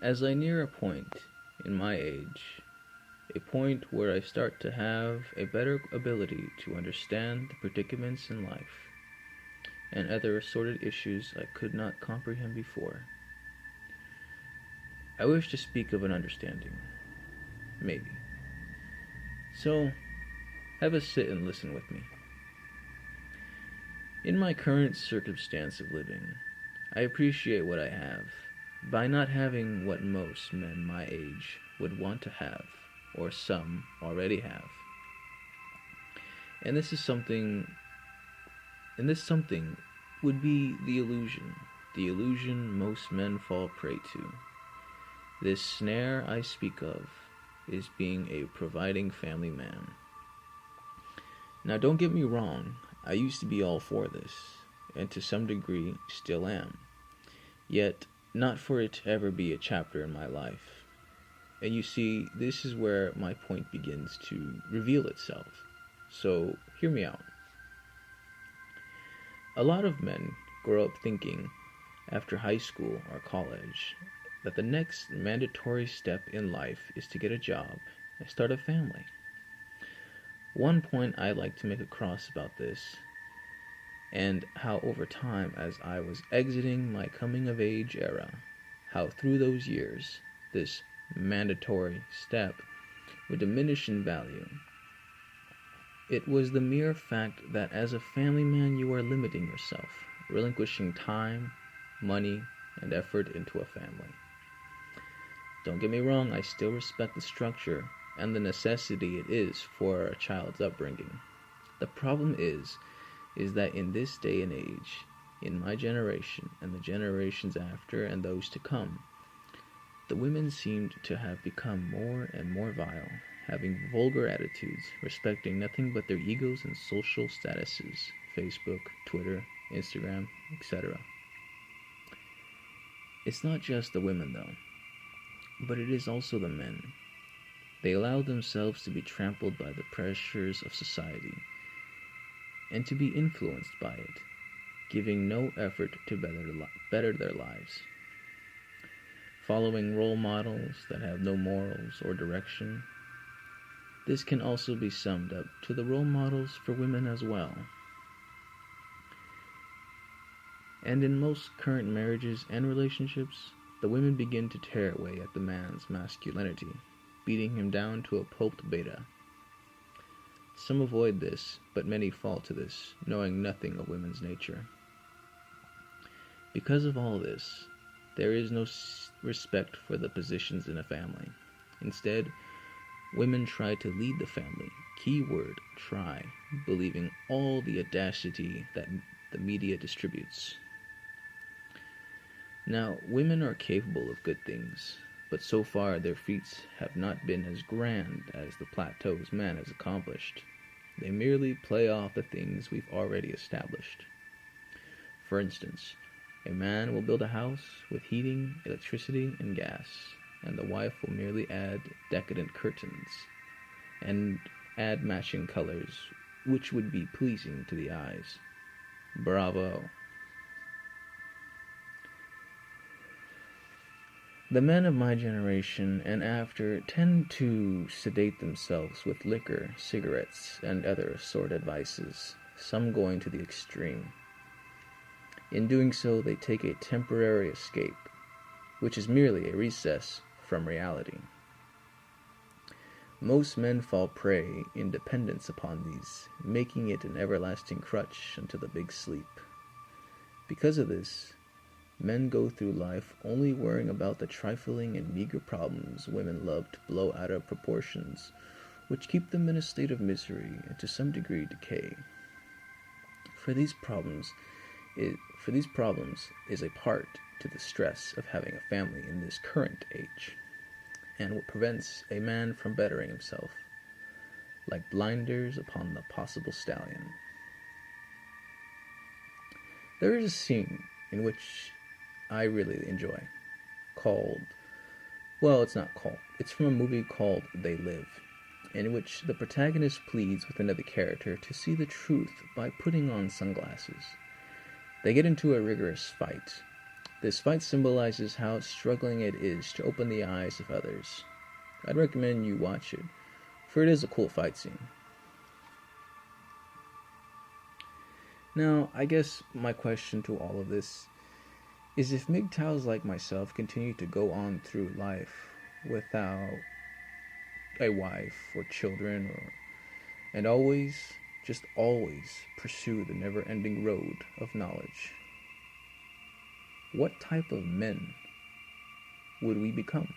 As I near a point in my age, a point where I start to have a better ability to understand the predicaments in life and other assorted issues I could not comprehend before, I wish to speak of an understanding. Maybe. So, have a sit and listen with me. In my current circumstance of living, I appreciate what I have by not having what most men my age would want to have, or some already have. And this is something, and this something would be the illusion most men fall prey to. This snare I speak of is being a providing family man. Now, don't get me wrong, I used to be all for this, and to some degree still am. Yet, not for it to ever be a chapter in my life. And you see, this is where my point begins to reveal itself. So, hear me out. A lot of men grow up thinking, after high school or college, that the next mandatory step in life is to get a job and start a family. One point I like to make across about this, and how over time, as I was exiting my coming of age era, how through those years, this mandatory step would diminish in value. It was the mere fact that as a family man you are limiting yourself, relinquishing time, money, and effort into a family. Don't get me wrong, I still respect the structure and the necessity it is for a child's upbringing. The problem is that in this day and age, in my generation and the generations after and those to come, the women seemed to have become more and more vile, having vulgar attitudes, respecting nothing but their egos and social statuses, Facebook, Twitter, Instagram, etc. It's not just the women though, but it is also the men. They allow themselves to be trampled by the pressures of society and to be influenced by it, giving no effort to better their lives. Following role models that have no morals or direction. This can also be summed up to the role models for women as well. And in most current marriages and relationships, the women begin to tear away at the man's masculinity, beating him down to a pulped beta. Some avoid this, but many fall to this, knowing nothing of women's nature. Because of all this, there is no respect for the positions in a family. Instead, women try to lead the family, keyword try, believing all the audacity that the media distributes. Now, women are capable of good things, but so far their feats have not been as grand as the plateaus man has accomplished. They merely play off the things we've already established. For instance, a man will build a house with heating, electricity, and gas, and the wife will merely add decadent curtains and add matching colors, which would be pleasing to the eyes. Bravo. The men of my generation and after tend to sedate themselves with liquor, cigarettes, and other assorted vices, some going to the extreme. In doing so, they take a temporary escape, which is merely a recess from reality. Most men fall prey in dependence upon these, making it an everlasting crutch until the big sleep. Because of this, men go through life only worrying about the trifling and meager problems women love to blow out of proportions, which keep them in a state of misery and to some degree decay. For these problems is a part to the stress of having a family in this current age, and what prevents a man from bettering himself, like blinders upon the possible stallion. There is a scene in which I really enjoy, it's from a movie called They Live, in which the protagonist pleads with another character to see the truth by putting on sunglasses. They get into a rigorous fight, This fight symbolizes how struggling it is to open the eyes of others. I'd recommend you watch it, for it is a cool fight scene. Now, I guess my question to all of this is if MGTOWs like myself continue to go on through life without a wife or children and always, just always pursue the never-ending road of knowledge, what type of men would we become?